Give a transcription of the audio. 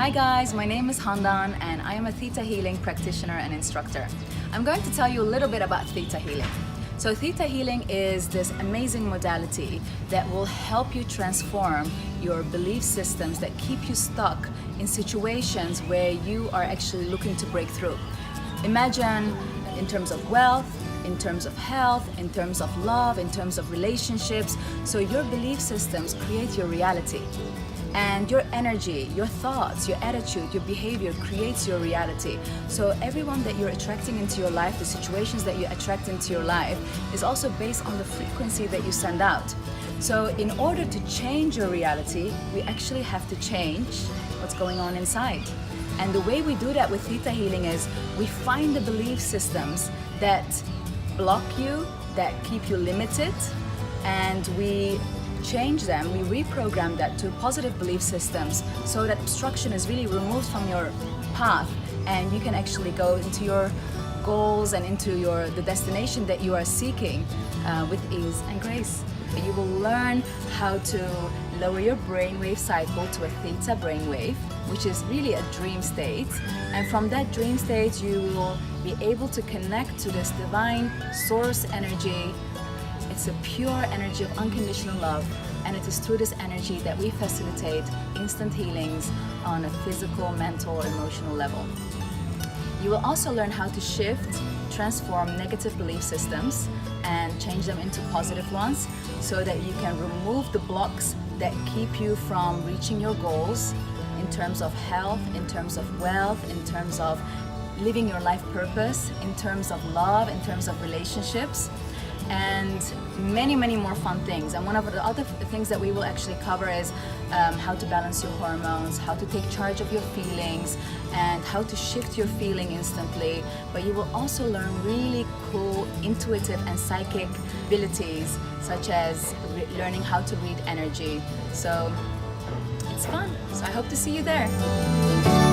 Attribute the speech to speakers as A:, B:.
A: Hi guys, my name is Handan and I am a Theta Healing practitioner and instructor. I'm going to tell you a little bit about Theta Healing. So Theta Healing is this amazing modality that will help you transform your belief systems that keep you stuck in situations where you are actually looking to break through. Imagine in terms of wealth, in terms of health, in terms of love, in terms of relationships. So your belief systems create your reality. And your energy, your thoughts, your attitude, your behavior creates your reality. So everyone that you're attracting into your life, the situations that you attract into your life, is also based on the frequency that you send out. So in order to change your reality, we actually have to change what's going on inside. And the way we do that with Theta Healing is we find the belief systems that block you, that keep you limited, and we change them, we reprogram that to positive belief systems so that obstruction is really removed from your path and you can actually go into your goals and into the destination that you are seeking with ease and grace. You will learn how to lower your brainwave cycle to a theta brainwave, which is really a dream state, and from that dream state you will be able to connect to this divine source energy. It's a pure energy of unconditional love, and it is through this energy that we facilitate instant healings on a physical, mental, or emotional level. You will also learn how to shift, transform negative belief systems and change them into positive ones so that you can remove the blocks that keep you from reaching your goals in terms of health, in terms of wealth, in terms of living your life purpose, in terms of love, in terms of relationships, and many more fun things. And one of the other things that we will actually cover is how to balance your hormones, how to take charge of your feelings, and how to shift your feeling instantly. But you will also learn really cool intuitive and psychic abilities, such as learning how to read energy. So it's fun. So I hope to see you there.